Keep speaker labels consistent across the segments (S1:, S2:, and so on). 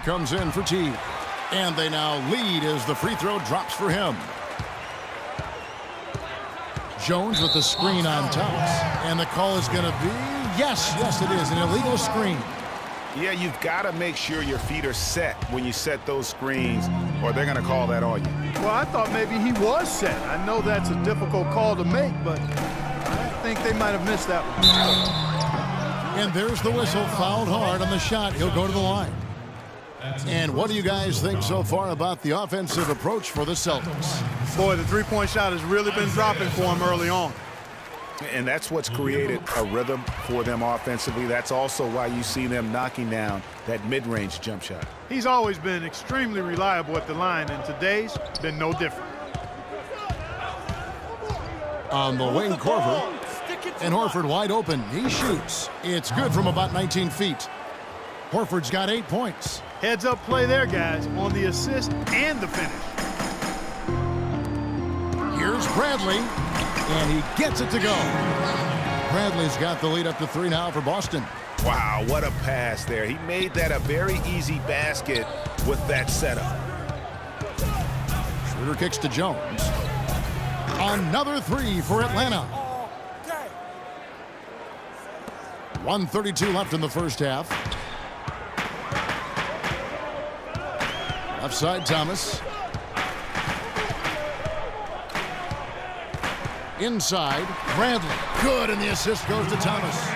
S1: comes in for Teague. And they now lead as the free throw drops for him. Jones with the screen on Thomas. And the call is going to be, yes, it is, an illegal screen.
S2: Yeah, you've got to make sure your feet are set when you set those screens, or they're going to call that on you.
S3: Well, I thought maybe he was set. I know that's a difficult call to make, but I think they might have missed that one.
S1: And there's the whistle, fouled hard on the shot. He'll go to the line. And what do you guys think so far about the offensive approach for the Celtics?
S3: Boy, the three-point shot has really been dropping for him early on.
S2: And that's what's created a rhythm for them offensively. That's also why you see them knocking down that mid-range jump shot.
S3: He's always been extremely reliable at the line, and today's been no different.
S1: On the wing, Korver. And Horford wide open. He shoots. It's good from about 19 feet. Horford's got 8 points.
S3: Heads-up play there, guys, on the assist and the finish.
S1: Here's Bradley, and he gets it to go. Bradley's got the lead up to 3 now for Boston.
S2: Wow, what a pass there. He made that a very easy basket with that setup.
S1: Schroeder kicks to Jones. Another 3 for Atlanta. 1:32 left in the first half. Left side, Thomas. Inside, Bradley. Good, and the assist goes to Thomas.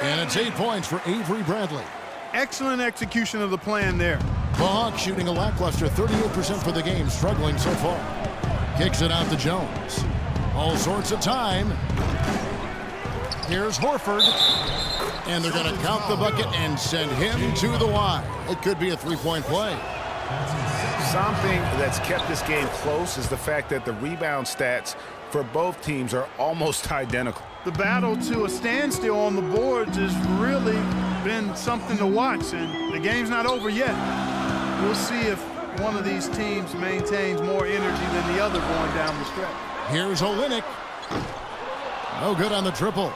S1: And it's 8 points for Avery Bradley.
S3: Excellent execution of the plan there.
S1: The Hawks shooting a lackluster 38% for the game, struggling so far. Kicks it out to Jones. All sorts of time. Here's Horford. And they're going to count the bucket and send him to the line. It could be a three-point play.
S2: Something that's kept this game close is the fact that the rebound stats for both teams are almost identical.
S3: The battle to a standstill on the boards has really been something to watch, and the game's not over yet. We'll see if one of these teams maintains more energy than the other going down the stretch.
S1: Here's Olynyk. No good on the triple.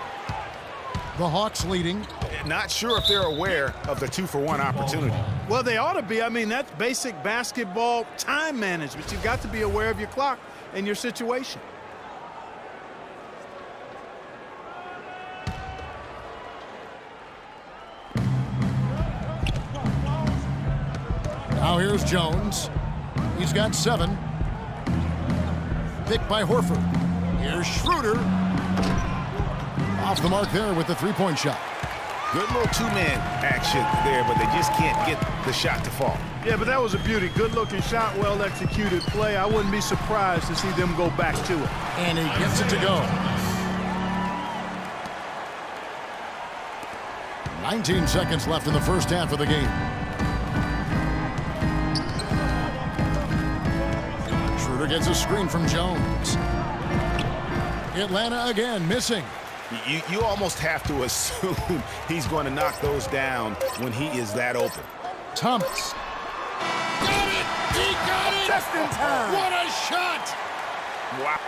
S1: The Hawks leading.
S2: Not sure if they're aware of the 2-for-1 opportunity.
S3: Well, they ought to be. I mean, that's basic basketball time management. You've got to be aware of your clock and your situation.
S1: Now here's Jones. He's got 7. Picked by Horford. Here's Schroeder. Off the mark there with the three-point shot.
S2: Good little two-man action there, but they just can't get the shot to fall.
S3: Yeah, but that was a beauty. Good-looking shot, well-executed play. I wouldn't be surprised to see them go back to it.
S1: And he gets it to go. 19 seconds left in the first half of the game. Schroeder gets a screen from Jones. Atlanta again missing.
S2: You almost have to assume he's going to knock those down when he is that open.
S1: Thomas. Got it! He got it!
S3: Just in time.
S1: What a shot!
S2: Wow.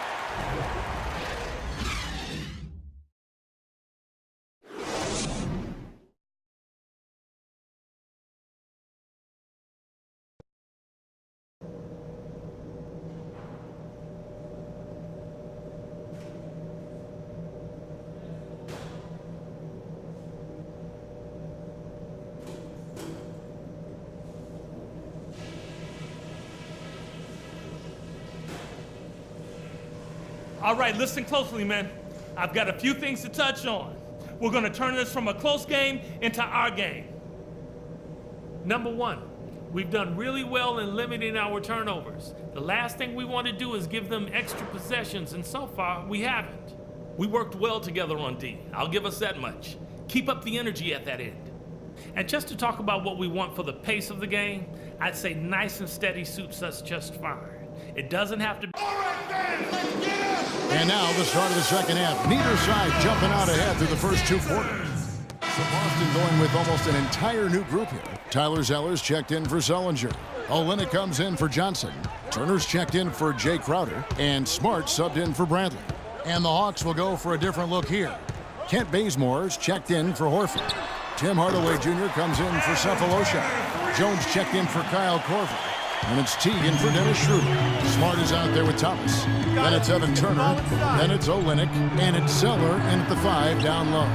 S4: All right, listen closely, man. I've got a few things to touch on. We're going to turn this from a close game into our game. Number 1, we've done really well in limiting our turnovers. The last thing we want to do is give them extra possessions, and so far, we haven't. We worked well together on D. I'll give us that much. Keep up the energy at that end. And just to talk about what we want for the pace of the game, I'd say nice and steady suits us just fine. It doesn't have to be...
S3: All right, fans, let's get it!
S1: And now the start of the second half. Neither side jumping out ahead through the first 2 quarters. So Boston going with almost an entire new group here. Tyler Zeller's checked in for Sullinger. Olynyk comes in for Johnson. Turner's checked in for Jay Crowder. And Smart subbed in for Bradley. And the Hawks will go for a different look here. Kent Bazemore's checked in for Horford. Tim Hardaway Jr. comes in for Cephalosha. Jones checked in for Kyle Korver. And it's Teagan for Dennis Schroeder. Smart is out there with Thomas. Then it's Evan Turner. Then it's Olynyk. And it's Zeller in at the 5 down low.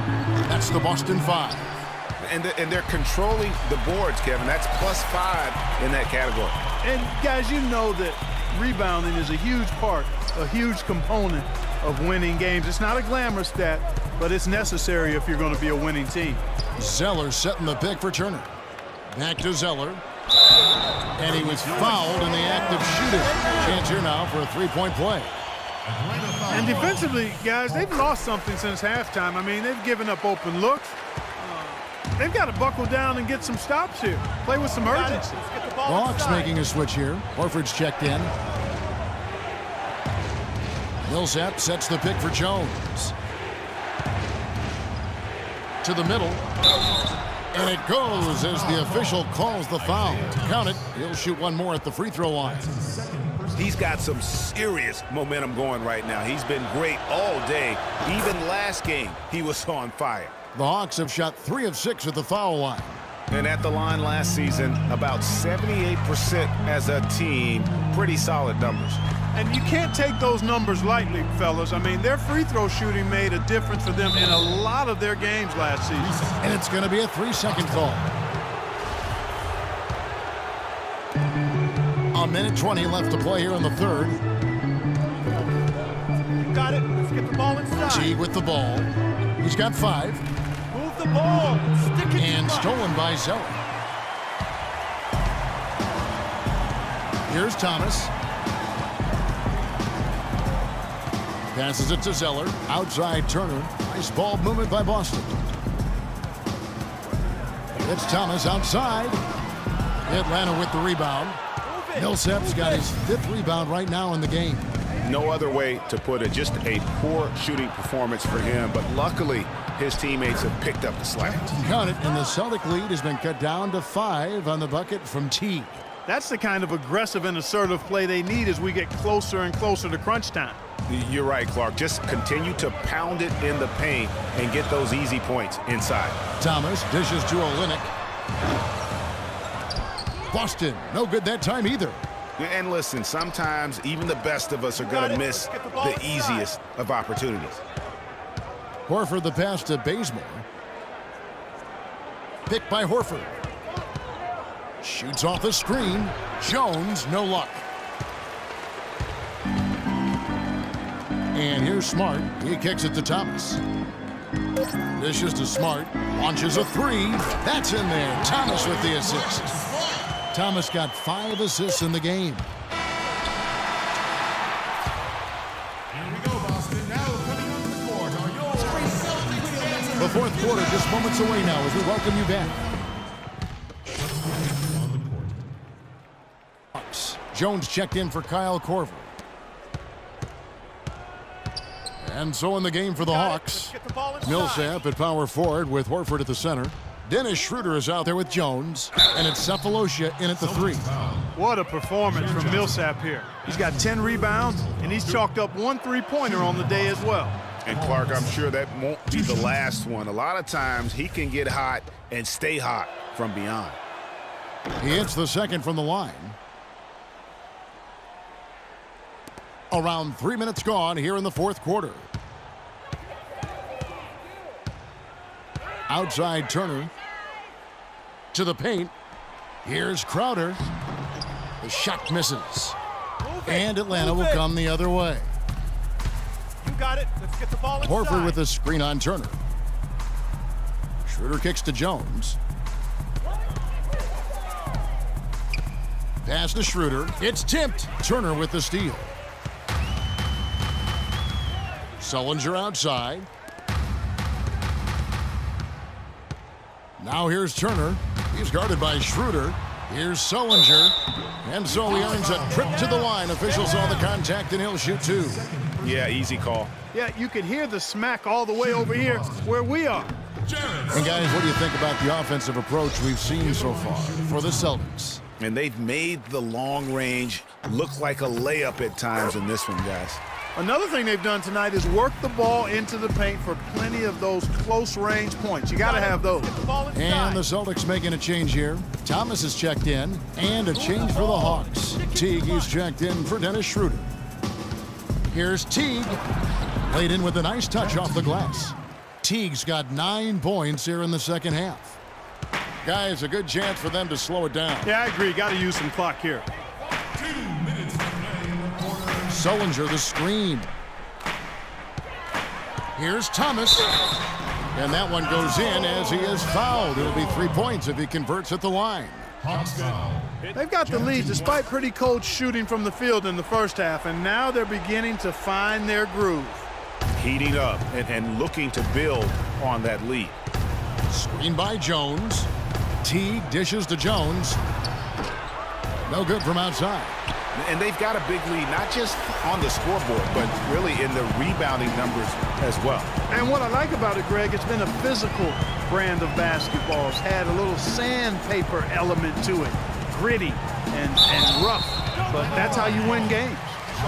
S1: That's the Boston 5.
S2: And they're controlling the boards, Kevin. That's +5 in that category.
S3: And guys, you know that rebounding is a huge part, a huge component of winning games. It's not a glamour stat, but it's necessary if you're going to be a winning team.
S1: Zeller setting the pick for Turner. Back to Zeller. And he was fouled in the act of shooting. Chance here now for a three-point play.
S3: And defensively, guys, they've lost something since halftime. I mean, they've given up open looks. They've got to buckle down and get some stops here. Play with some urgency.
S1: The Hawks making a switch here. Horford's checked in. Millsap sets the pick for Jones. To the middle. And it goes as the official calls the foul. Count it. He'll shoot one more at the free throw line.
S2: He's got some serious momentum going right now. He's been great all day. Even last game, he was on fire.
S1: The Hawks have shot 3 of 6 at the foul line.
S2: And at the line last season, about 78% as a team. Pretty solid numbers.
S3: And you can't take those numbers lightly, fellas. I mean, their free throw shooting made a difference for them in a lot of their games last season.
S1: And it's going to be a 3-second call. A minute 20 left to play here in the third.
S3: You got it. Let's get the ball inside.
S1: Teague with the ball. He's got 5.
S3: Move the ball. Stick it.
S1: And stolen by Zeller. Here's Thomas. Passes it to Zeller. Outside Turner. Nice ball movement by Boston. It's Thomas outside. Atlanta with the rebound. Millsap's got his 5th rebound right now in the game.
S2: No other way to put it. Just a poor shooting performance for him. But luckily, his teammates have picked up the slack.
S1: Count it, and the Celtic lead has been cut down to 5 on the bucket from Teague.
S3: That's the kind of aggressive and assertive play they need as we get closer and closer to crunch time.
S2: You're right, Clark. Just continue to pound it in the paint and get those easy points inside.
S1: Thomas dishes to Olynyk. Boston, no good that time either.
S2: And listen, sometimes even the best of us are going to miss the easiest of opportunities.
S1: Horford the pass to Bazemore. Picked by Horford. Shoots off the screen. Jones, no luck. And here's Smart. He kicks it to Thomas. Dishes to Smart. Launches a 3. That's in there. Thomas with the assist. Thomas got 5 assists in the game.
S5: Here we go, Boston. Now coming onto the court are your Celtics.
S1: The fourth quarter just moments away now as we welcome you back. Jones checked in for Kyle Korver. And so in the game for the Hawks, Millsap at power forward with Horford at the center. Dennis Schroeder is out there with Jones, and it's Cephalosha in at the 3.
S3: What a performance from Millsap here. He's got 10 rebounds, and he's chalked up 1 3-pointer on the day as well.
S2: And Clark, I'm sure that won't be the last one. A lot of times he can get hot and stay hot from beyond.
S1: He hits the second from the line. Around 3 minutes gone here in the fourth quarter. Outside Turner. To the paint. Here's Crowder. The shot misses. And Atlanta will come the other way.
S3: You got it. Let's get the ball inside.
S1: Horford with a screen on Turner. Schroeder kicks to Jones. Pass to Schroeder. It's tipped. Turner with the steal. Sullinger outside. Now here's Turner. He's guarded by Schroeder. Here's Sullinger. And so he earns a trip to the line. Officials saw the contact and he'll shoot 2.
S2: Yeah, easy call.
S3: Yeah, you could hear the smack all the way over here where we are.
S1: And guys, what do you think about the offensive approach we've seen so far for the Celtics?
S2: And they've made the long range look like a layup at times in this one, guys.
S3: Another thing they've done tonight is work the ball into the paint for plenty of those close-range points. You got to have those.
S1: And the Celtics making a change here. Thomas is checked in, and a change for the Hawks. Teague is checked in for Dennis Schroeder. Here's Teague. Laid in with a nice touch off the glass. Teague's got 9 points here in the second half. Guys, a good chance for them to slow it down.
S3: Yeah, I agree. Got to use some clock here.
S5: 2 minutes to play in the quarter.
S1: Sullinger the screen. Here's Thomas. And that one goes in as he is fouled. It'll be 3 points if he converts at the line.
S5: Hawks down.
S3: They've got the lead despite pretty cold shooting from the field in the first half, and now they're beginning to find their groove.
S2: Heating up and looking to build on that lead.
S1: Screen by Jones. Teague dishes to Jones. No good from outside.
S2: And they've got a big lead, not just on the scoreboard, but really in the rebounding numbers as well.
S3: And what I like about it, Greg, it's been a physical brand of basketball. It's had a little sandpaper element to it. Gritty and rough. But that's how you win games.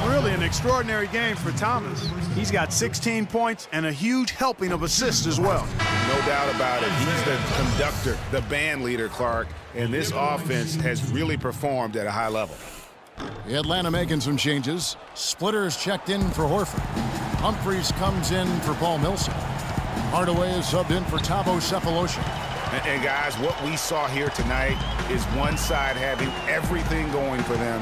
S3: Really an extraordinary game for Thomas. He's got 16 points and a huge helping of assists as well.
S2: No doubt about it. He's the conductor, the band leader, Clark. And this offense has really performed at a high level.
S1: Atlanta making some changes. Splitter is checked in for Horford. Humphries comes in for Paul Millsap. Hardaway is subbed in for Thabo Sefolosha.
S2: And guys, what we saw here tonight is one side having everything going for them.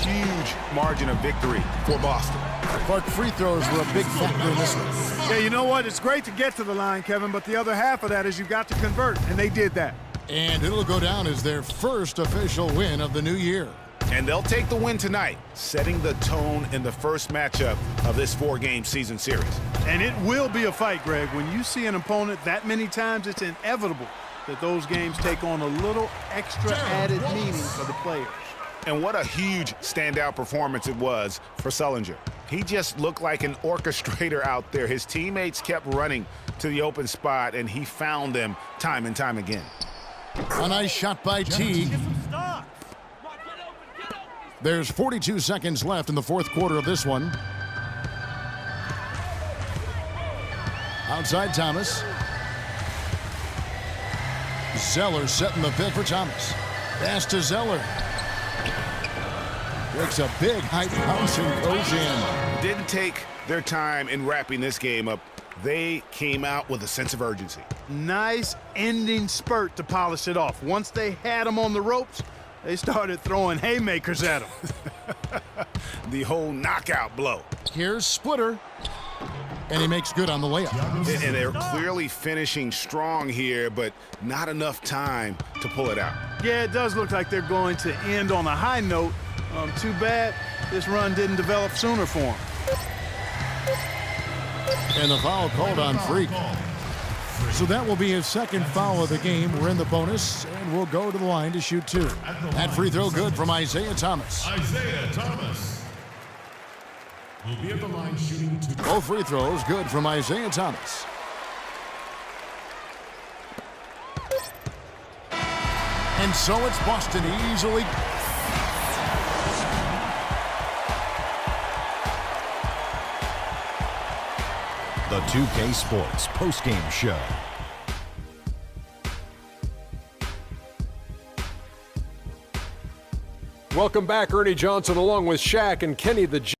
S2: Huge margin of victory for Boston.
S1: Clark, free throws were a big factor in this one.
S3: Yeah, you know what? It's great to get to the line, Kevin, but the other half of that is you got to convert, and they did that.
S1: And it'll go down as their first official win of the new year.
S2: And they'll take the win tonight, setting the tone in the first matchup of this 4-game season series.
S3: And it will be a fight, Greg. When you see an opponent that many times, it's inevitable that those games take on a little extra added meaning for the players.
S2: And what a huge standout performance it was for Sullinger. He just looked like an orchestrator out there. His teammates kept running to the open spot, and he found them time and time again.
S1: A nice shot by Teague. There's 42 seconds left in the fourth quarter of this one. Outside Thomas. Zeller setting the pick for Thomas. Pass to Zeller. Makes a big high bounce and goes in.
S2: Didn't take their time in wrapping this game up. They came out with a sense of urgency.
S3: Nice ending spurt to polish it off. Once they had him on the ropes, they started throwing haymakers at him.
S2: The whole knockout blow.
S1: Here's Splitter. And he makes good on the layup.
S2: And they're clearly finishing strong here, but not enough time to pull it out.
S3: Yeah, it does look like they're going to end on a high note. Too bad this run didn't develop sooner for them.
S1: And the foul called on Freak. So that will be his second foul of the game. We're in the bonus, and we'll go to the line to shoot 2. That free throw good from Isaiah Thomas.
S5: Isaiah Thomas will be at the line shooting 2.
S1: Both free throws good from Isaiah Thomas. And so it's Boston easily.
S6: The 2K Sports postgame show.
S7: Welcome back, Ernie Johnson, along with Shaq and Kenny the